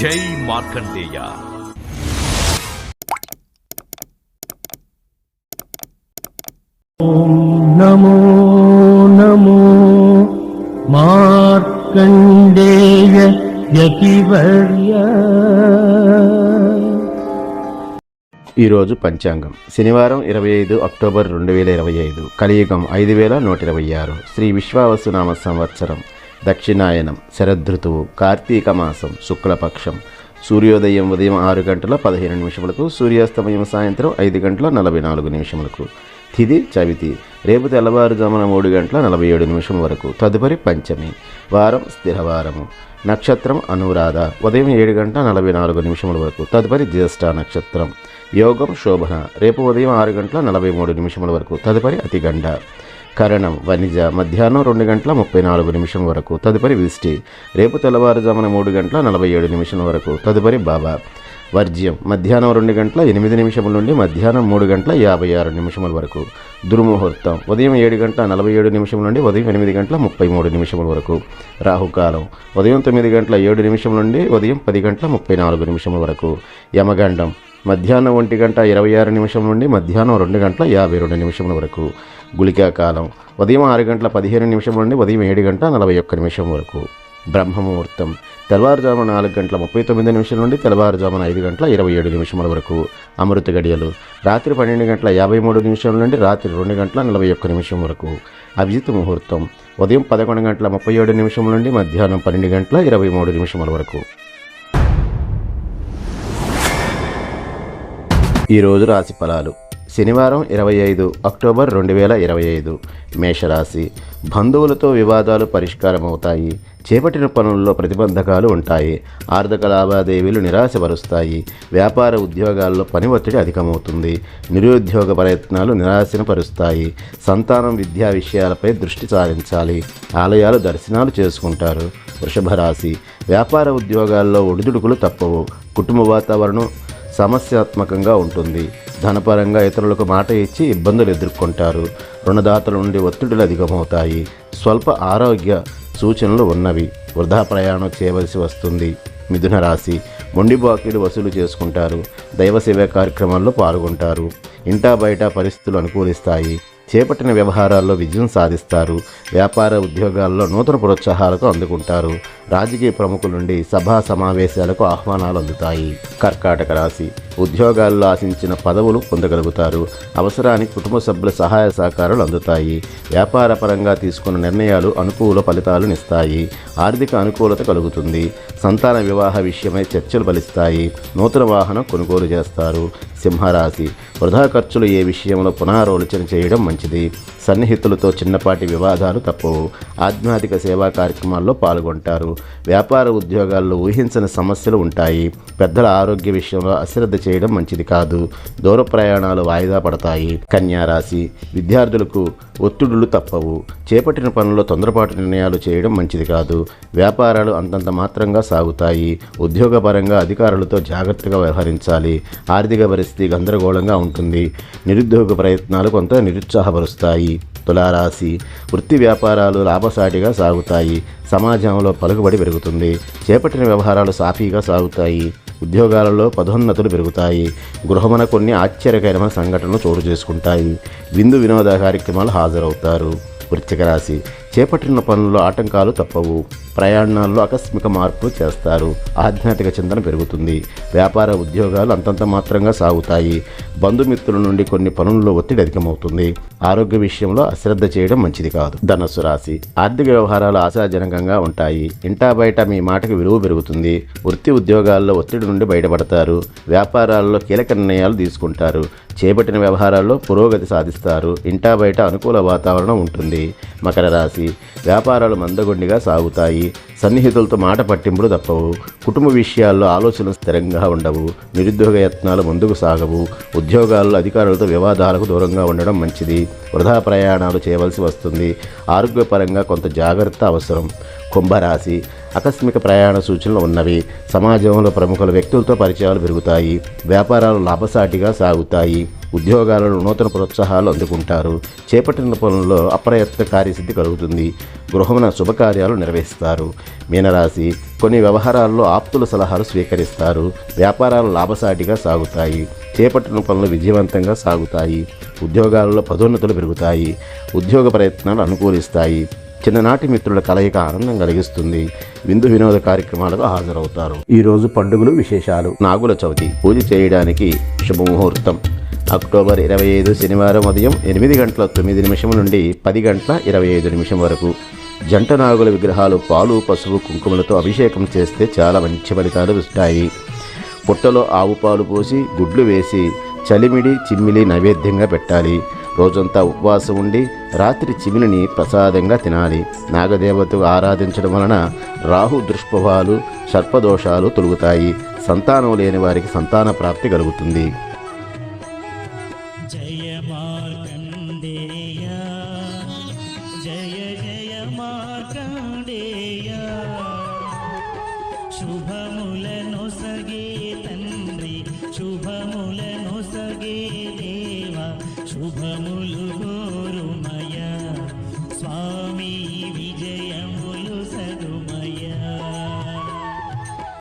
జై మార్కండేయ. నమో నమో మార్కండేయ యతివర్య. ఈరోజు పంచాంగం శనివారం 25 అక్టోబర్ 2025, కలియుగం 5126, శ్రీ విశ్వావసునామ సంవత్సరం, దక్షిణాయనం, శరదృతువు, కార్తీక మాసం, శుక్లపక్షం. సూర్యోదయం ఉదయం 6 గంటల 15 నిమిషములకు, సూర్యాస్తమయం సాయంత్రం 5 గంటల 44 నిమిషములకు. తిథి చవితి, రేపు తెల్లవారుజామున 3 గంటల 47 నిమిషం వరకు. తదుపరి పంచమి. వారం స్థిరవారము. నక్షత్రం అనురాధ, ఉదయం 7 గంటల 44 నిమిషముల వరకు. తదుపరి జ్యేష్ఠ నక్షత్రం. యోగం శోభన, రేపు ఉదయం 6 గంటల 43 నిమిషముల వరకు. తదుపరి అతిగండ. కరణం వనిజ, మధ్యాహ్నం 2 గంటల 34 నిమిషం వరకు. తదుపరి విష్టి, రేపు తెల్లవారుజామున 3 గంటల 47 నిమిషం వరకు. తదుపరి బాబా. వర్జ్యం, మధ్యాహ్నం 2 గంటల 8 నిమిషముల నుండి మధ్యాహ్నం 3 గంటల 56 నిమిషముల వరకు. దుర్ముహూర్తం, ఉదయం 7 గంటల 47 నిమిషముల నుండి ఉదయం 8 గంటల 33 నిమిషముల వరకు. రాహుకాలం, ఉదయం 9 గంటల 7 నిమిషముల నుండి ఉదయం 10 గంటల 34 నిమిషముల వరకు. యమగండం, మధ్యాహ్నం 1 గంట 26 నిమిషం నుండి మధ్యాహ్నం 2 గంటల 52 నిమిషముల వరకు. గుళికా కాలం, ఉదయం 6 గంటల 15 నిమిషం నుండి ఉదయం 7 గంటల 41 నిమిషం వరకు. బ్రహ్మముహూర్తం, తెల్లవారుజామున 4 గంటల 39 నిమిషం నుండి తెల్లవారుజామున 5 గంటల 27 నిమిషముల వరకు. అమృత గడియలు, రాత్రి 12 గంటల 53 నిమిషం నుండి రాత్రి 2 గంటల 41 నిమిషం వరకు. అభిజిత్ ముహూర్తం, ఉదయం 11 గంటల 37 నిమిషం నుండి మధ్యాహ్నం 12 గంటల 23 నిమిషముల వరకు. ఈరోజు రాశి ఫలాలు. శనివారం 25 అక్టోబర్ 2025, మేషరాశి. బంధువులతో వివాదాలు పరిష్కారమవుతాయి. చేపట్టిన పనుల్లో ప్రతిబంధకాలు ఉంటాయి. ఆర్థిక లావాదేవీలు నిరాశపరుస్తాయి. వ్యాపార ఉద్యోగాల్లో పని ఒత్తిడి అధికమవుతుంది. నిరుద్యోగ ప్రయత్నాలు నిరాశను పరుస్తాయి. సంతానం విద్యా విషయాలపై దృష్టి సారించాలి. ఆలయాలు దర్శనాలు చేసుకుంటారు. వృషభ రాశి. వ్యాపార ఉద్యోగాల్లో ఒడిదుడుకులు తప్పవు. కుటుంబ వాతావరణం సమస్యాత్మకంగా ఉంటుంది. ధనపరంగా ఇతరులకు మాట ఇచ్చి ఇబ్బందులు ఎదుర్కొంటారు. రుణదాతల నుండి ఒత్తిడులు అధికమవుతాయి. స్వల్ప ఆరోగ్య సూచనలు ఉన్నవి. వృధా ప్రయాణం చేయవలసి వస్తుంది. మిథున రాశి. మొండి బాకీలు వసూలు చేసుకుంటారు. దైవ సేవా కార్యక్రమాల్లో పాల్గొంటారు. ఇంటా బయట పరిస్థితులు అనుకూలిస్తాయి. చేపట్టిన వ్యవహారాల్లో విజయం సాధిస్తారు. వ్యాపార ఉద్యోగాల్లో నూతన ప్రోత్సాహాలకు అందుకుంటారు. రాజకీయ ప్రముఖుల నుండి సభా సమావేశాలకు ఆహ్వానాలు అందుతాయి. కర్కాటక రాశి. ఉద్యోగాల్లో ఆశించిన పదవులు పొందగలుగుతారు. అవసరానికి కుటుంబ సభ్యుల సహాయ సహకారాలు అందుతాయి. వ్యాపార పరంగా తీసుకున్న నిర్ణయాలు అనుకూల ఫలితాలనిస్తాయి. ఆర్థిక అనుకూలత కలుగుతుంది. సంతాన వివాహ విషయమై చర్చలు ఫలిస్తాయి. నూతన వాహనం కొనుగోలు చేస్తారు. సింహరాశి. వృధా ఖర్చులు ఏ విషయంలో పునరాలోచన చేయడం మంచిది. సన్నిహితులతో చిన్నపాటి వివాదాలు తప్పవు. ఆధ్యాత్మిక సేవా కార్యక్రమాల్లో పాల్గొంటారు. వ్యాపార ఉద్యోగాల్లో ఊహించని సమస్యలు ఉంటాయి. పెద్దల ఆరోగ్య విషయంలో అశ్రద్ధ చేయడం మంచిది కాదు. దూర ప్రయాణాలు వాయిదా పడతాయి. కన్యా రాశి. విద్యార్థులకు ఒత్తిడులు తప్పవు. చేపట్టిన పనుల్లో తొందరపాటు నిర్ణయాలు చేయడం మంచిది కాదు. వ్యాపారాలు అంతంత మాత్రంగా సాగుతాయి. ఉద్యోగపరంగా అధికారులతో జాగ్రత్తగా వ్యవహరించాలి. ఆర్థిక పరిస్థితి గందరగోళంగా ఉంటుంది. నిరుద్యోగ ప్రయత్నాలు కొంత నిరుత్సాహపరుస్తాయి. తులారాశి. వృత్తి వ్యాపారాలు లాభసాటిగా సాగుతాయి. సమాజంలో పలుకుబడి పెరుగుతుంది. చేపట్టిన వ్యవహారాలు సాఫీగా సాగుతాయి. ఉద్యోగాలలో పదోన్నతులు పెరుగుతాయి. గృహమున కొన్ని ఆశ్చర్యకరమైన సంఘటనలు చోటు చేసుకుంటాయి. విందు వినోద కార్యక్రమాలు హాజరవుతారు. వృశ్చిక రాశి. చేపట్టిన పనుల్లో ఆటంకాలు తప్పవు. ప్రయాణాల్లో ఆకస్మిక మార్పులు చేస్తారు. ఆధ్యాత్మిక చింతన పెరుగుతుంది. వ్యాపార ఉద్యోగాలు అంతంత మాత్రంగా సాగుతాయి. బంధుమిత్రుల నుండి కొన్ని పనుల్లో ఒత్తిడి అధికమవుతుంది. ఆరోగ్య విషయంలో అశ్రద్ధ చేయడం మంచిది కాదు. ధనుస్సు రాశి. ఆర్థిక వ్యవహారాలు ఆశాజనకంగా ఉంటాయి. ఇంటా బయట మీ మాటకు విలువ పెరుగుతుంది. వృత్తి ఉద్యోగాల్లో ఒత్తిడి నుండి బయటపడతారు. వ్యాపారాల్లో కీలక నిర్ణయాలు తీసుకుంటారు. చేపట్టిన వ్యవహారాల్లో పురోగతి సాధిస్తారు. ఇంటా బయట అనుకూల వాతావరణం ఉంటుంది. మకర రాశి. వ్యాపారాలు మందగొండిగా సాగుతాయి. సన్నిహితులతో మాట పట్టింపులు తప్పవు. కుటుంబ విషయాల్లో ఆలోచనలు స్థిరంగా ఉండవు. నిరుద్యోగ యత్నాలు ముందుకు సాగవు. ఉద్యోగాల్లో అధికారులతో వివాదాలకు దూరంగా ఉండడం మంచిది. వృధా ప్రయాణాలు చేయవలసి వస్తుంది. ఆరోగ్యపరంగా కొంత జాగ్రత్త అవసరం. కుంభరాశి. ఆకస్మిక ప్రయాణ సూచనలు ఉన్నవి. సమాజంలో ప్రముఖుల వ్యక్తులతో పరిచయాలు పెరుగుతాయి. వ్యాపారాలు లాభసాటిగా సాగుతాయి. ఉద్యోగాలలో నూతన ప్రోత్సాహాలు అందుకుంటారు. చేపట్టిన పనుల్లో అప్రయత్న కార్యసిద్ధి కలుగుతుంది. గృహమున శుభకార్యాలు నిర్వహిస్తారు. మీనరాశి. కొన్ని వ్యవహారాల్లో ఆప్తుల సలహాలు స్వీకరిస్తారు. వ్యాపారాలు లాభసాటిగా సాగుతాయి. చేపట్టిన పనులు విజయవంతంగా సాగుతాయి. ఉద్యోగాలలో పదోన్నతులు పెరుగుతాయి. ఉద్యోగ ప్రయత్నాలు అనుకూలిస్తాయి. చిన్ననాటి మిత్రుల కలయిక ఆనందం కలిగిస్తుంది. విందు వినోద కార్యక్రమాలకు హాజరవుతారు. ఈరోజు పండుగలు విశేషాలు. నాగుల చవితి పూజ చేయడానికి శుభముహూర్తం అక్టోబర్ 25 శనివారం ఉదయం 8:09 నుండి 10:25 వరకు. జంట నాగుల విగ్రహాలు పాలు పసుపు కుంకుమలతో అభిషేకం చేస్తే చాలా మంచి ఫలితాలు వస్తాయి. పుట్టలో ఆవు పాలు పోసి గుడ్లు వేసి చలిమిడి చిమ్మిలి నైవేద్యంగా పెట్టాలి. రోజంతా ఉపవాసం ఉండి రాత్రి చిమిలిని ప్రసాదంగా తినాలి. నాగదేవతకు ఆరాధించడం వలన రాహు దుష్ప్రభావాలు సర్పదోషాలు తొలగుతాయి. సంతానం లేని వారికి సంతాన ప్రాప్తి కలుగుతుంది. జయ మార్కండేయ జయ జయ మార్కండేయ శుభములను సగే తండ్రి శుభములను సగే దేవ శుభములు గోరుమయ స్వామి